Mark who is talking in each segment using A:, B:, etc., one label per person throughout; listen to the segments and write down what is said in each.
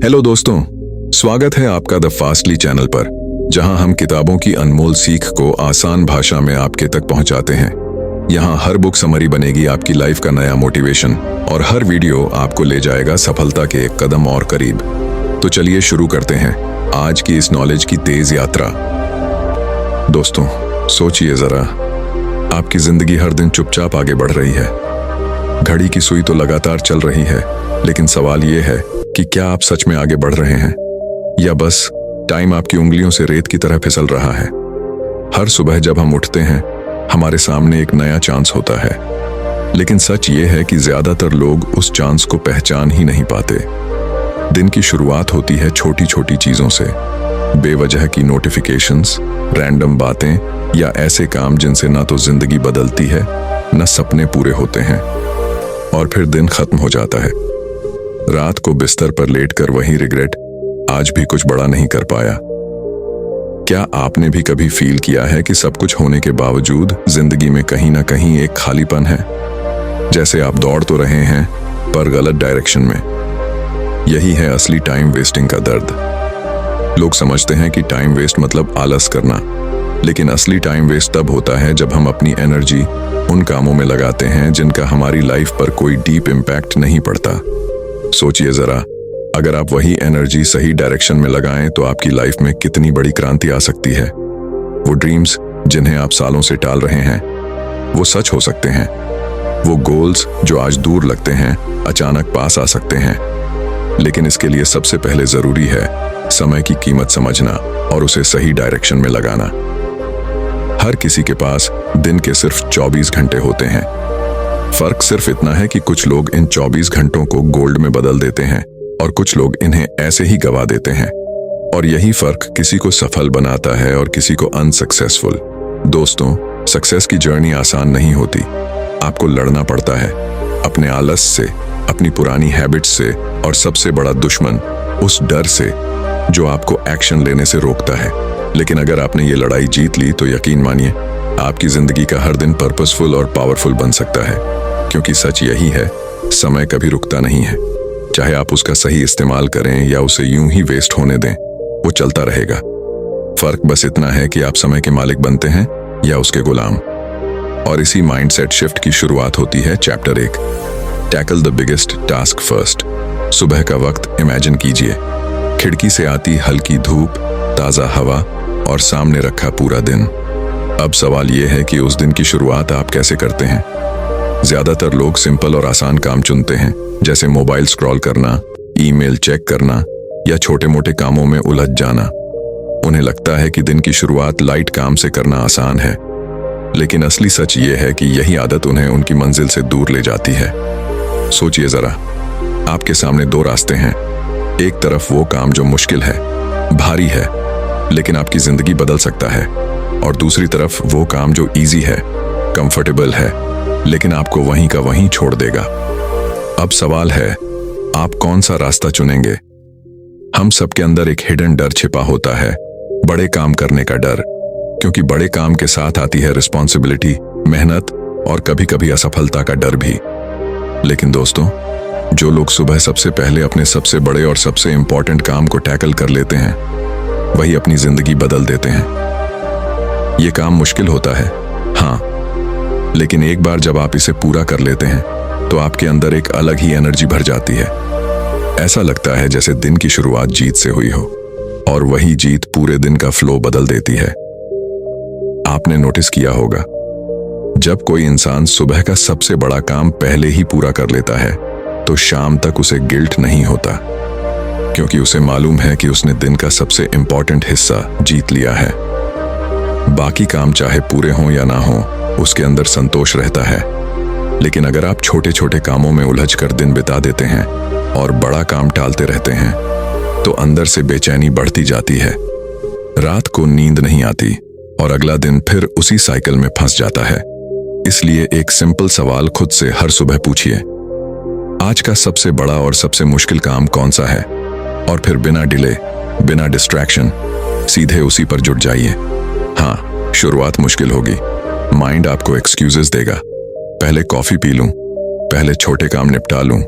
A: Hello दोस्तों, स्वागत है आपका द फास्टली चैनल पर, जहां हम किताबों की अनमोल सीख को आसान भाषा में आपके तक पहुंचाते हैं। यहां हर बुक समरी बनेगी आपकी लाइफ का नया मोटिवेशन और हर वीडियो आपको ले जाएगा सफलता के एक कदम और करीब। तो चलिए शुरू करते हैं आज की इस नॉलेज की तेज यात्रा। दोस्तों, सोचिए जरा, आपकी जिंदगी हर दिन चुपचाप आगे बढ़ रही है। घड़ी की सुई तो लगातार चल रही है, लेकिन सवाल यह है कि क्या आप सच में आगे बढ़ रहे हैं या बस टाइम आपकी उंगलियों से रेत की तरह फिसल रहा है। हर सुबह जब हम उठते हैं, हमारे सामने एक नया चांस होता है, लेकिन सच ये है कि ज्यादातर लोग उस चांस को पहचान ही नहीं पाते। दिन की शुरुआत होती है छोटी छोटी चीजों से, बेवजह की नोटिफिकेशंस, रैंडम बातें या ऐसे काम जिनसे ना तो जिंदगी बदलती है न सपने पूरे होते हैं, और फिर दिन खत्म हो जाता है। रात को बिस्तर पर लेटकर वही रिग्रेट, आज भी कुछ बड़ा नहीं कर पाया। क्या आपने भी कभी फील किया है कि सब कुछ होने के बावजूद जिंदगी में कहीं ना कहीं एक खालीपन है, जैसे आप दौड़ तो रहे हैं पर गलत डायरेक्शन में। यही है असली टाइम वेस्टिंग का दर्द। लोग समझते हैं कि टाइम वेस्ट मतलब आलस करना, लेकिन असली टाइम वेस्ट तब होता है जब हम अपनी एनर्जी उन कामों में लगाते हैं जिनका हमारी लाइफ पर कोई डीप इम्पैक्ट नहीं पड़ता। सोचिए जरा, अगर आप वही एनर्जी सही डायरेक्शन में लगाएं तो आपकी लाइफ में कितनी बड़ी क्रांति आ सकती है। वो ड्रीम्स जिन्हें आप सालों से टाल रहे हैं, वो सच हो सकते हैं। वो गोल्स जो आज दूर लगते हैं, अचानक पास आ सकते हैं। लेकिन इसके लिए सबसे पहले जरूरी है समय की कीमत समझना और उसे सही डायरेक्शन में लगाना। हर किसी के पास दिन के सिर्फ 24 घंटे होते हैं। फर्क सिर्फ इतना है कि कुछ लोग इन 24 घंटों को गोल्ड में बदल देते हैं और कुछ लोग इन्हें ऐसे ही गवा देते हैं। और यही फर्क किसी को सफल बनाता है और किसी को अनसक्सेसफुल। दोस्तों, सक्सेस की जर्नी आसान नहीं होती। आपको लड़ना पड़ता है अपने आलस से, अपनी पुरानी हैबिट्स से और सबसे बड़ा दुश्मन उस डर से जो आपको एक्शन लेने से रोकता है। लेकिन अगर आपने ये लड़ाई जीत ली तो यकीन मानिए, आपकी जिंदगी का हर दिन पर्पसफुल और पावरफुल बन सकता है। क्योंकि सच यही है, समय कभी रुकता नहीं है। चाहे आप उसका सही इस्तेमाल करें या उसे यूं ही वेस्ट होने दें, वो चलता रहेगा। फर्क बस इतना है कि आप समय के मालिक बनते हैं या उसके गुलाम। और इसी माइंडसेट शिफ्ट की शुरुआत होती है chapter 1, tackle the biggest task first. सुबह का वक्त इमेजिन कीजिए, खिड़की से आती हल्की धूप, ताजा हवा और सामने रखा पूरा दिन। अब सवाल यह है कि उस दिन की शुरुआत आप कैसे करते हैं। ज्यादातर लोग सिंपल और आसान काम चुनते हैं, जैसे मोबाइल स्क्रॉल करना, ईमेल चेक करना या छोटे मोटे कामों में उलझ जाना। उन्हें लगता है कि दिन की शुरुआत लाइट काम से करना आसान है, लेकिन असली सच ये है कि यही आदत उन्हें उनकी मंजिल से दूर ले जाती है। सोचिए जरा, आपके सामने दो रास्ते हैं। एक तरफ वो काम जो मुश्किल है, भारी है, लेकिन आपकी जिंदगी बदल सकता है, और दूसरी तरफ वो काम जो इजी है, कंफर्टेबल है, लेकिन आपको वहीं का वहीं छोड़ देगा। अब सवाल है, आप कौन सा रास्ता चुनेंगे। हम सबके अंदर एक हिडन डर छिपा होता है, बड़े काम करने का डर, क्योंकि बड़े काम के साथ आती है रिस्पॉन्सिबिलिटी, मेहनत और कभी कभी असफलता का डर भी। लेकिन दोस्तों, जो लोग सुबह सबसे पहले अपने सबसे बड़े और सबसे इंपॉर्टेंट काम को टैकल कर लेते हैं, वही अपनी जिंदगी बदल देते हैं। ये काम मुश्किल होता है, हाँ, लेकिन एक बार जब आप इसे पूरा कर लेते हैं तो आपके अंदर एक अलग ही एनर्जी भर जाती है। ऐसा लगता है जैसे दिन की शुरुआत जीत से हुई हो, और वही जीत पूरे दिन का फ्लो बदल देती है। आपने नोटिस किया होगा, जब कोई इंसान सुबह का सबसे बड़ा काम पहले ही पूरा कर लेता है तो शाम तक उसे गिल्ट नहीं होता, क्योंकि उसे मालूम है कि उसने दिन का सबसे इंपॉर्टेंट हिस्सा जीत लिया है। बाकी काम चाहे पूरे हों या ना हों, उसके अंदर संतोष रहता है। लेकिन अगर आप छोटे छोटे कामों में उलझकर दिन बिता देते हैं और बड़ा काम टालते रहते हैं, तो अंदर से बेचैनी बढ़ती जाती है। रात को नींद नहीं आती और अगला दिन फिर उसी साइकिल में फंस जाता है। इसलिए एक सिंपल सवाल खुद से हर सुबह पूछिए, आज का सबसे बड़ा और सबसे मुश्किल काम कौन सा है, और फिर बिना डिले, बिना डिस्ट्रैक्शन सीधे उसी पर जुट जाइए। हाँ, शुरुआत मुश्किल होगी, माइंड आपको एक्सक्यूजेस देगा, पहले कॉफी पी लूं, पहले छोटे काम निपटा लूं,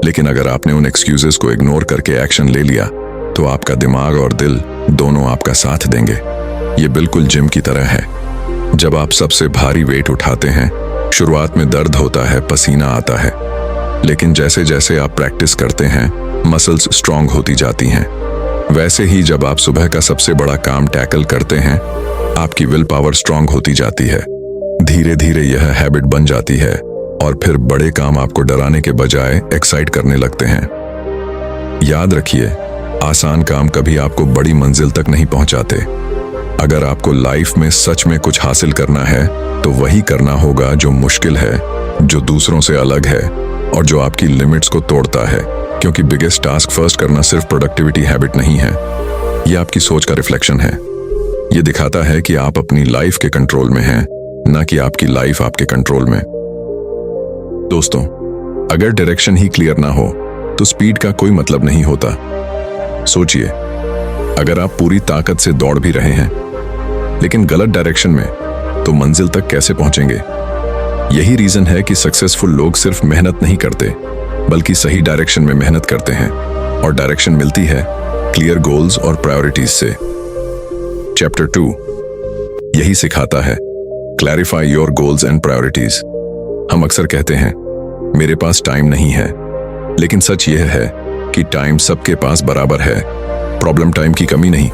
A: लेकिन अगर आपने उन एक्सक्यूजेस को इग्नोर करके एक्शन ले लिया तो आपका दिमाग और दिल दोनों आपका साथ देंगे। ये बिल्कुल जिम की तरह है। जब आप सबसे भारी वेट उठाते हैं, शुरुआत में दर्द होता है, पसीना आता है, लेकिन जैसे जैसे आप प्रैक्टिस करते हैं मसल्स स्ट्रांग होती जाती हैं। वैसे ही जब आप सुबह का सबसे बड़ा काम टैकल करते हैं आपकी विल पावर स्ट्रांग होती जाती है। धीरे धीरे यह हैबिट बन जाती है और फिर बड़े काम आपको डराने के बजाय एक्साइट करने लगते हैं। याद रखिए, आसान काम कभी आपको बड़ी मंजिल तक नहीं पहुंचाते। अगर आपको लाइफ में सच में कुछ हासिल करना है तो वही करना होगा जो मुश्किल है, जो दूसरों से अलग है और जो आपकी लिमिट्स को तोड़ता है। क्योंकि बिगेस्ट टास्क फर्स्ट करना सिर्फ प्रोडक्टिविटी हैबिट नहीं है, यह आपकी सोच का रिफ्लेक्शन है। यह दिखाता है कि आप अपनी लाइफ के कंट्रोल में हैं, ना कि आपकी लाइफ आपके कंट्रोल में। दोस्तों, अगर डायरेक्शन ही क्लियर ना हो तो स्पीड का कोई मतलब नहीं होता। सोचिए, अगर आप पूरी ताकत से दौड़ भी रहे हैं लेकिन गलत डायरेक्शन में, तो मंजिल तक कैसे पहुंचेंगे? यही रीजन है कि सक्सेसफुल लोग सिर्फ मेहनत नहीं करते बल्कि सही डायरेक्शन में मेहनत करते हैं, और डायरेक्शन मिलती है क्लियर गोल्स और प्रायोरिटीज से। चैप्टर 2 यही सिखाता है, clarify your goals and priorities. हम अक्सर कहते हैं मेरे पास टाइम नहीं है, लेकिन सच यह है कि टाइम सबके पास बराबर है। प्रॉब्लम टाइम की कमी नहीं,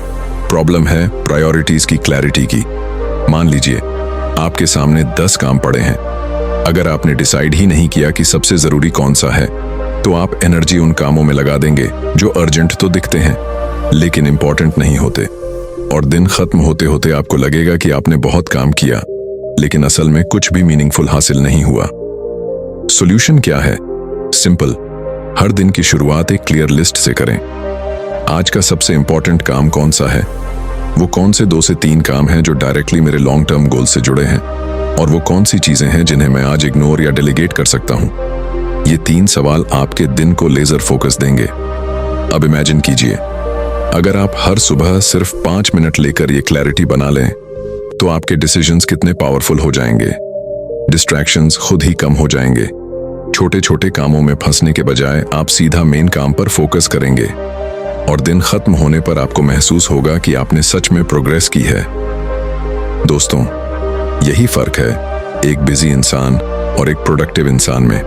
A: प्रॉब्लम है प्रायोरिटीज की क्लैरिटी की। मान लीजिए आपके सामने 10 काम पड़े हैं। अगर आपने डिसाइड ही नहीं किया कि सबसे जरूरी कौन सा है, तो आप एनर्जी उन कामों में लगा देंगे जो अर्जेंट तो दिखते हैं लेकिन इंपॉर्टेंट नहीं होते, और दिन खत्म होते होते आपको लगेगा कि आपने बहुत काम किया लेकिन असल में कुछ भी मीनिंगफुल हासिल नहीं हुआ। सॉल्यूशन क्या है? सिंपल, हर दिन की शुरुआत एक क्लियर लिस्ट से करें। आज का सबसे इंपॉर्टेंट काम कौन सा है? वो कौन से 2 से 3 काम हैं जो डायरेक्टली मेरे लॉन्ग टर्म गोल से जुड़े हैं? और वो कौन सी चीजें हैं जिन्हें मैं आज इग्नोर या डेलीगेट कर सकता हूं? ये 3 सवाल आपके दिन को लेजर फोकस देंगे। अब इमेजिन कीजिए, अगर आप हर सुबह सिर्फ 5 मिनट लेकर ये क्लैरिटी बना लें तो आपके डिसीजंस कितने पावरफुल हो जाएंगे। डिस्ट्रैक्शंस खुद ही कम हो जाएंगे। छोटे छोटे कामों में फंसने के बजाय आप सीधा मेन काम पर फोकस करेंगे, और दिन खत्म होने पर आपको महसूस होगा कि आपने सच में प्रोग्रेस की है। दोस्तों, यही फर्क है एक बिजी इंसान और एक प्रोडक्टिव इंसान में।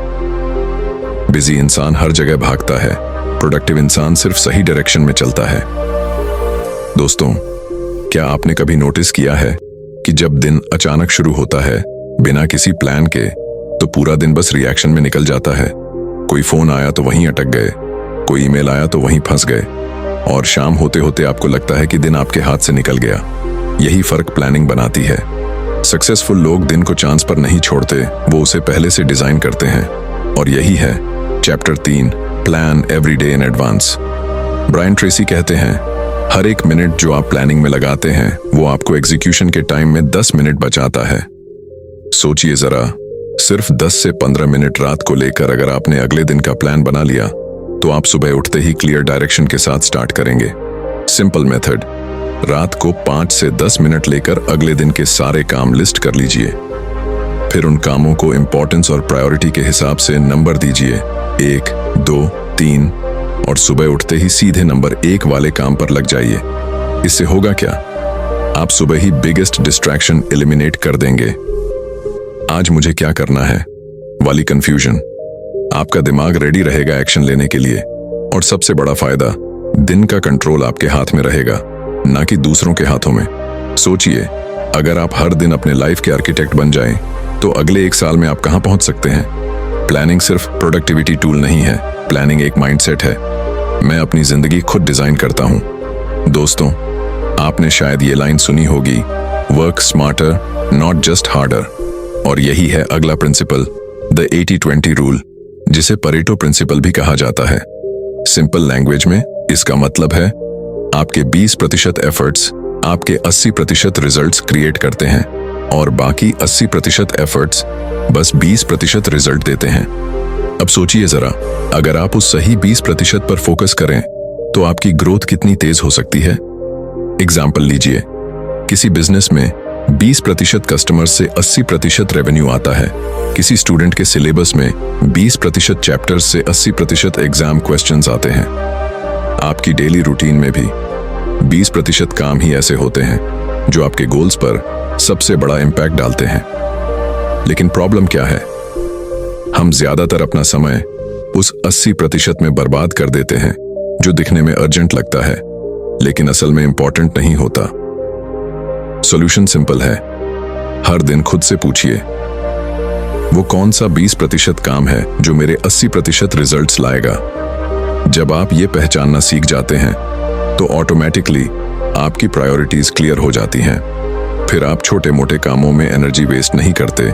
A: बिजी इंसान हर जगह भागता है, प्रोडक्टिव इंसान सिर्फ सही डायरेक्शन में चलता है। दोस्तों, क्या आपने कभी नोटिस किया है कि जब दिन अचानक शुरू होता है बिना किसी प्लान के, तो पूरा दिन बस रिएक्शन में निकल जाता है। कोई फोन आया तो वहीं अटक गए, कोई ईमेल आया तो वहीं फंस गए, और शाम होते होते आपको लगता है कि दिन आपके हाथ से निकल गया। यही फर्क प्लानिंग बनाती है। सक्सेसफुल लोग दिन को चांस पर नहीं छोड़ते, वो उसे पहले से डिजाइन करते हैं। और यही है chapter 3, plan every day in advance. Brian Tracy कहते हैं, हर एक मिनट जो आप प्लानिंग में लगाते हैं वो आपको एग्जीक्यूशन के टाइम में 10 मिनट बचाता है। सोचिए जरा, सिर्फ 10 से 15 मिनट रात को लेकर अगर आपने अगले दिन का प्लान बना लिया तो आप सुबह उठते ही क्लियर डायरेक्शन के साथ स्टार्ट करेंगे। सिंपल मेथड, रात को 5 से 10 मिनट लेकर अगले दिन के सारे काम लिस्ट कर लीजिए। फिर उन कामों को इंपॉर्टेंस और प्रायोरिटी के हिसाब से नंबर दीजिए, 1, 2, 3, और सुबह उठते ही सीधे नंबर 1 वाले काम पर लग जाइए। इससे होगा क्या? आप सुबह ही बिगेस्ट डिस्ट्रैक्शन एलिमिनेट कर देंगे। आज मुझे क्या करना है वाली कंफ्यूजन, आपका दिमाग रेडी रहेगा एक्शन लेने के लिए। और सबसे बड़ा फायदा, दिन का कंट्रोल आपके हाथ में रहेगा, ना कि दूसरों के हाथों में। सोचिए, अगर आप हर दिन अपने लाइफ के आर्किटेक्ट बन जाएं, तो अगले 1 साल में आप कहां पहुंच सकते हैं? प्लानिंग सिर्फ प्रोडक्टिविटी टूल नहीं है, प्लानिंग एक माइंडसेट है। मैं अपनी जिंदगी खुद डिजाइन करता हूं। दोस्तों, आपने शायद ये लाइन सुनी होगी, work smarter not just harder. और यही है अगला प्रिंसिपल, द 80-20 रूल, जिसे परेटो प्रिंसिपल भी कहा जाता है। सिंपल लैंग्वेज में इसका मतलब है आपके 20% एफर्ट्स आपके 80% रिजल्ट्स क्रिएट करते हैं, और बाकी 80% एफर्ट्स बस 20% रिजल्ट देते हैं। अब सोचिए जरा, अगर आप उस सही 20% पर फोकस करें तो आपकी ग्रोथ कितनी तेज हो सकती है। एग्जाम्पल लीजिए, किसी बिजनेस में 20% कस्टमर्स से 80% रेवेन्यू आता है। किसी स्टूडेंट के सिलेबस में 20% चैप्टर्स से 80% एग्जाम क्वेश्चंस आते हैं। आपकी डेली रूटीन में भी 20% काम ही ऐसे होते हैं जो आपके गोल्स पर सबसे बड़ा इम्पैक्ट डालते हैं। लेकिन प्रॉब्लम क्या है? हम ज्यादातर अपना समय उस 80% में बर्बाद कर देते हैं जो दिखने में अर्जेंट लगता है लेकिन असल में इंपॉर्टेंट नहीं होता। सॉल्यूशन सिंपल है। हर दिन खुद से पूछिए, वो कौन सा 20% काम है जो मेरे 80% रिजल्ट्स लाएगा। जब आप ये पहचानना सीख जाते हैं तो ऑटोमेटिकली आपकी प्रायोरिटीज क्लियर हो जाती हैं। फिर आप छोटे मोटे कामों में एनर्जी वेस्ट नहीं करते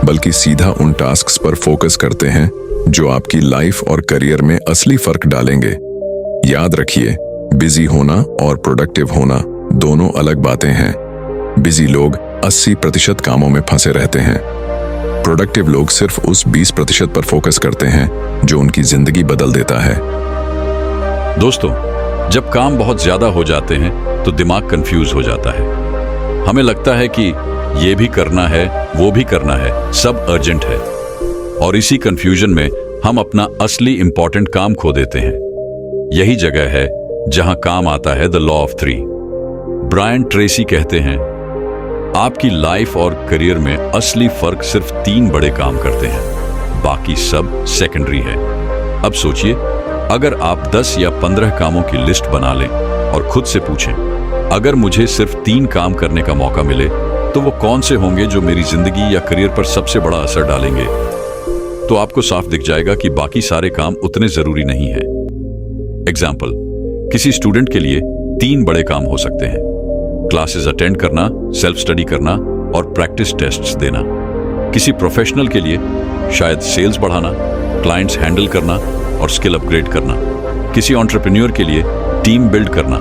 A: बल्कि सीधा उन टास्क्स पर फोकस करते हैं जो आपकी लाइफ और करियर में असली फर्क डालेंगे। याद रखिए, बिजी होना और प्रोडक्टिव होना दोनों अलग बातें हैं। बिजी लोग 80% कामों में फंसे रहते हैं। प्रोडक्टिव लोग सिर्फ उस 20% पर फोकस करते हैं जो उनकी जिंदगी बदल देता है।
B: दोस्तों, जब काम बहुत ज्यादा हो जाते हैं तो दिमाग कंफ्यूज हो जाता है। हमें लगता है कि ये भी करना है, वो भी करना है, सब अर्जेंट है, और इसी कंफ्यूजन में हम अपना असली इंपॉर्टेंट काम खो देते हैं। यही जगह है जहां काम आता है the law of 3। Brian Tracy कहते हैं, आपकी लाइफ और करियर में असली फर्क सिर्फ 3 बड़े काम करते हैं, बाकी सब सेकेंडरी है। अब सोचिए, अगर आप 10 या 15 कामों की लिस्ट बना लें और खुद से पूछें, अगर मुझे सिर्फ 3 काम करने का मौका मिले तो वो कौन से होंगे जो मेरी जिंदगी या करियर पर सबसे बड़ा असर डालेंगे, तो आपको साफ दिख जाएगा कि बाकी सारे काम उतने जरूरी नहीं है। एग्जाम्पल, किसी स्टूडेंट के लिए 3 बड़े काम हो सकते हैं: क्लासेस अटेंड करना, सेल्फ स्टडी करना और प्रैक्टिस टेस्ट्स देना। किसी प्रोफेशनल के लिए शायद सेल्स बढ़ाना, क्लाइंट्स हैंडल करना और स्किल अपग्रेड करना। किसी एंटरप्रेन्योर के लिए टीम बिल्ड करना,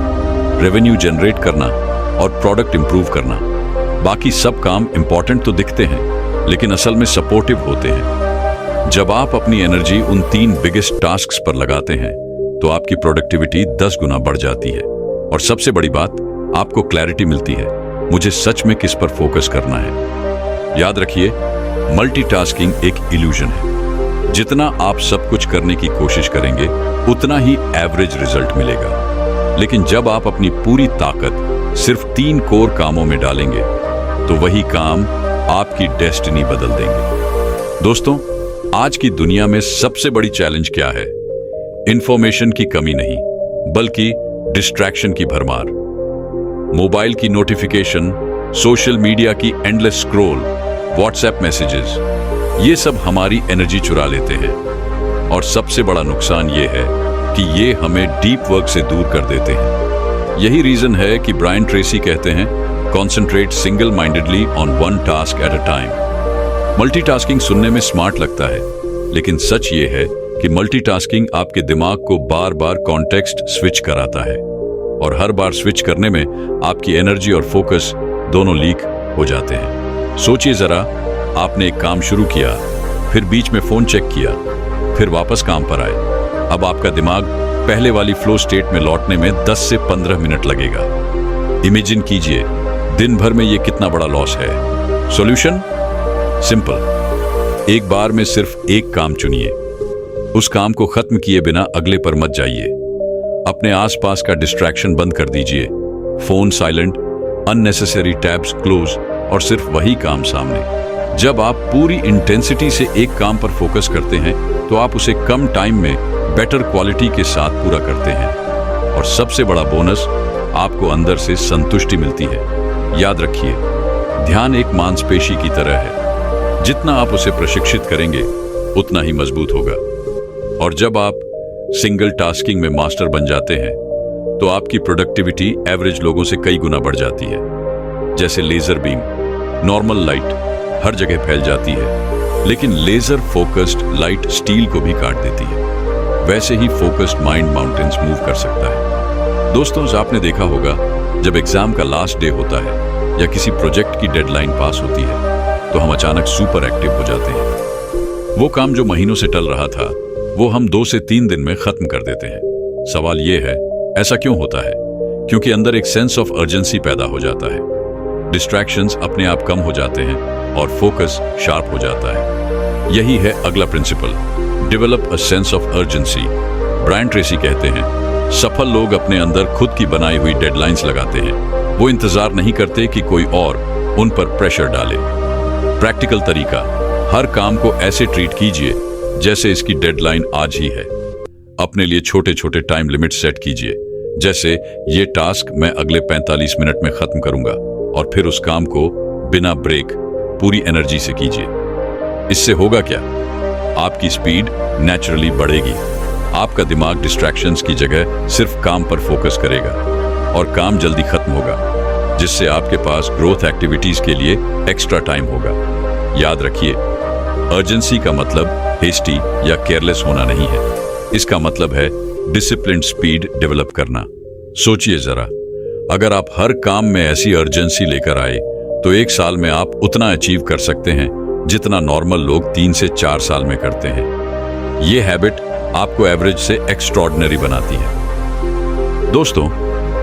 B: रेवेन्यू जनरेट करना और प्रोडक्ट इंप्रूव करना। बाकी सब काम इंपॉर्टेंट तो दिखते हैं लेकिन असल में सपोर्टिव होते हैं। जब आप अपनी एनर्जी उन 3 बिगेस्ट टास्क्स पर लगाते हैं तो आपकी प्रोडक्टिविटी 10 गुना बढ़ जाती है और सबसे बड़ी बात, आपको क्लैरिटी मिलती है, मुझे सच में किस पर फोकस करना है। याद रखिए, मल्टीटास्किंग एक इल्यूजन है। जितना आप सब कुछ करने की कोशिश करेंगे उतना ही एवरेज रिजल्ट मिलेगा। लेकिन जब आप अपनी पूरी ताकत सिर्फ 3 कोर कामों में डालेंगे तो वही काम आपकी डेस्टिनी बदल देंगे। दोस्तों, आज की दुनिया में सबसे बड़ी चैलेंज क्या है? इंफॉर्मेशन की कमी नहीं, बल्कि डिस्ट्रैक्शन की भरमार। मोबाइल की नोटिफिकेशन, सोशल मीडिया की एंडलेस स्क्रॉल, व्हाट्सएप मैसेजेस, ये सब हमारी एनर्जी चुरा लेते हैं। और सबसे बड़ा नुकसान ये है कि ये हमें डीप वर्क से दूर कर देते हैं। यही रीजन है कि ब्रायन ट्रेसी कहते हैं, concentrate single mindedly on one task at a time. Multitasking सुनने में स्मार्ट लगता है, लेकिन सच ये है कि मल्टीटास्किंग आपके दिमाग को बार बार कॉन्टेक्स्ट स्विच कराता है, और हर बार स्विच करने में आपकी एनर्जी और फोकस दोनों लीक हो जाते हैं। सोचिए जरा, आपने एक काम शुरू किया, फिर बीच में फोन चेक किया, फिर वापस काम पर आए। अब आपका दिमाग पहले वाली फ्लो स्टेट में लौटने में 10 से 15 मिनट लगेगा। इमेजिन कीजिए, दिन भर में ये कितना बड़ा लॉस है। सॉल्यूशन सिंपल, एक बार में सिर्फ एक काम चुनिए। उस काम को खत्म किए बिना अगले पर मत जाइए। अपने आसपास का डिस्ट्रैक्शन बंद कर दीजिए, phone silent, unnecessary tabs close और सिर्फ वही काम सामने। जब आप पूरी इंटेंसिटी से एक काम पर फोकस करते हैं तो आप उसे कम टाइम में बेटर क्वालिटी के साथ पूरा करते हैं, और सबसे बड़ा बोनस, आपको अंदर से संतुष्टि मिलती है। याद रखिए, ध्यान एक मांसपेशी की तरह है, जितना आप उसे प्रशिक्षित करेंगे उतना ही मजबूत होगा। और जब आप सिंगल टास्किंग में मास्टर बन जाते हैं तो आपकी प्रोडक्टिविटी एवरेज लोगों से कई गुना बढ़ जाती है। जैसे लेजर बीम, नॉर्मल लाइट हर जगह फैल जाती है, लेकिन लेजर फोकस्ड लाइट स्टील को भी काट देती है। वैसे ही फोकस्ड माइंड माउंटेन्स मूव कर सकता है। दोस्तों, आपने देखा होगा, जब एग्जाम का लास्ट डे होता है या किसी प्रोजेक्ट की डेडलाइन पास होती है तो हम अचानक सुपर एक्टिव हो जाते हैं। वो काम जो महीनों से टल रहा था वो हम 2 से 3 दिन में खत्म कर देते हैं। सवाल ये है, ऐसा क्यों होता है? क्योंकि अंदर एक सेंस ऑफ अर्जेंसी पैदा हो जाता है। डिस्ट्रैक्शंस अपने आप कम हो जाते हैं और फोकस शार्प हो जाता है। यही है अगला principle, develop a sense of urgency. Brian Tracy कहते हैं, सफल लोग अपने अंदर खुद की बनाई हुई डेडलाइंस लगाते हैं। वो इंतजार नहीं करते कि कोई और उन पर प्रेशर डाले। प्रैक्टिकल तरीका, हर काम को ऐसे ट्रीट कीजिए जैसे इसकी डेडलाइन आज ही है। अपने लिए छोटे छोटे टाइम लिमिट सेट कीजिए, जैसे ये टास्क मैं अगले 45 मिनट में खत्म करूंगा, और फिर उस काम को बिना ब्रेक पूरी एनर्जी से कीजिए। इससे होगा क्या? आपकी स्पीड नेचुरली बढ़ेगी। आपका दिमाग डिस्ट्रैक्शंस की जगह सिर्फ काम पर फोकस करेगा और काम जल्दी खत्म होगा, जिससे आपके पास ग्रोथ एक्टिविटीज के लिए एक्स्ट्रा टाइम होगा। याद रखिए, अर्जेंसी का मतलब हेस्टी या केयरलेस होना नहीं है। इसका मतलब है डिसिप्लिन्ड स्पीड डेवलप करना। सोचिए जरा, अगर आप हर काम में ऐसी अर्जेंसी लेकर आए तो 1 साल में आप उतना अचीव कर सकते हैं जितना नॉर्मल लोग 3 से 4 साल में करते हैं। ये हैबिट आपको एवरेज से एक्स्ट्रॉर्डिनरी बनाती है। दोस्तों,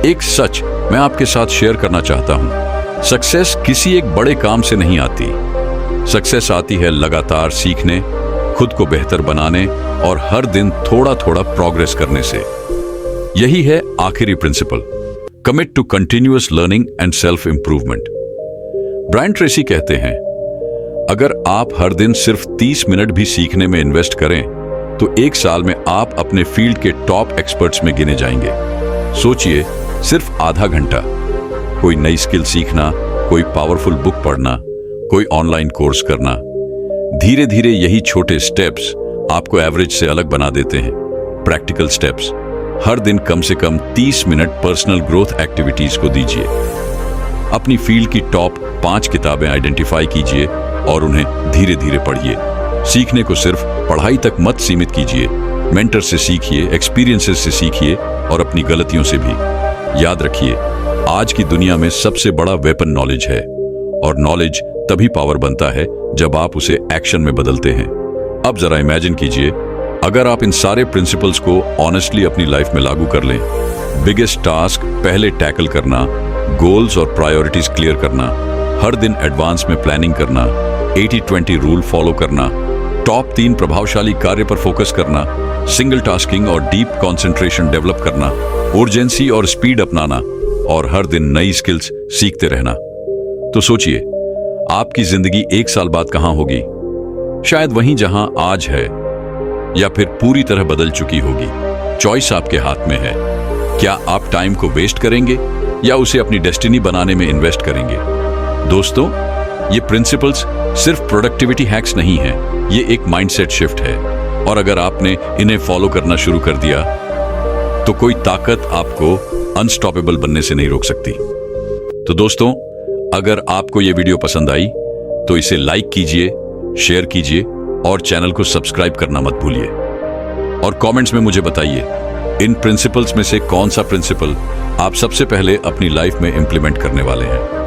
B: एक सच मैं आपके साथ शेयर करना चाहता हूं। सक्सेस किसी एक बड़े काम से नहीं आती। सक्सेस आती है लगातार सीखने, खुद को बेहतर बनाने और हर दिन थोड़ा थोड़ा प्रोग्रेस करने से। यही है आखिरी principle, commit to continuous learning and self improvement. Brian Tracy कहते हैं, अगर आप हर दिन सिर्फ 30 मिनट भी सीखने में इन्वेस्ट करें तो 1 साल में आप अपने फील्ड के टॉप एक्सपर्ट्स में गिने जाएंगे। सोचिए, सिर्फ आधा घंटा, कोई नई स्किल सीखना, कोई पावरफुल बुक पढ़ना, कोई ऑनलाइन कोर्स करना। धीरे धीरे यही छोटे स्टेप्स आपको एवरेज से अलग बना देते हैं। प्रैक्टिकल स्टेप्स, हर दिन कम से कम 30 मिनट पर्सनल ग्रोथ एक्टिविटीज को दीजिए। अपनी फील्ड की टॉप 5 किताबें आइडेंटिफाई कीजिए और उन्हें धीरे धीरे पढ़िए। सीखने को सिर्फ पढ़ाई तक मत सीमित कीजिए, मेंटर से सीखिए, एक्सपीरियंसेस से सीखिए और अपनी गलतियों से भी। याद रखिए, आज की दुनिया में सबसे बड़ा वेपन नॉलेज है, और नॉलेज तभी पावर बनता है जब आप उसे एक्शन में बदलते हैं। अब जरा इमेजिन कीजिए, अगर आप इन सारे प्रिंसिपल्स को ऑनेस्टली अपनी लाइफ में लागू कर लें। बिगेस्ट टास्क पहले टैकल करना, गोल्स और प्रायोरिटीज क्लियर करना, हर दिन एडवांस में प्लानिंग करना, 80-20 रूल फॉलो करना, टॉप 3 प्रभावशाली कार्य पर फोकस करना, सिंगल टास्किंग और डीप कंसंट्रेशन डेवलप करना, उर्जेंसी और स्पीड अपनाना, और हर दिन नई स्किल्स सीखते रहना। तो सोचिए, आपकी जिंदगी 1 साल बाद कहां होगी? शायद वहीं जहां आज है, या फिर पूरी तरह बदल चुकी होगी। चॉइस आपके हाथ में है। क्या आप टाइम को वेस्ट करेंगे या उसे अपनी डेस्टिनी बनाने में इन्वेस्ट करेंगे? दोस्तों, ये प्रिंसिपल्स सिर्फ प्रोडक्टिविटी हैक्स नहीं है, ये एक माइंडसेट शिफ्ट है, और अगर आपने इन्हें फॉलो करना शुरू कर दिया तो कोई ताकत आपको अनस्टॉपेबल बनने से नहीं रोक सकती। तो दोस्तों, अगर आपको ये वीडियो पसंद आई तो इसे लाइक कीजिए, शेयर कीजिए और चैनल को सब्सक्राइब करना मत भूलिए। और कमेंट्स में मुझे बताइए, इन प्रिंसिपल्स में से कौन सा प्रिंसिपल आप सबसे पहले अपनी लाइफ में इंप्लीमेंट करने वाले हैं।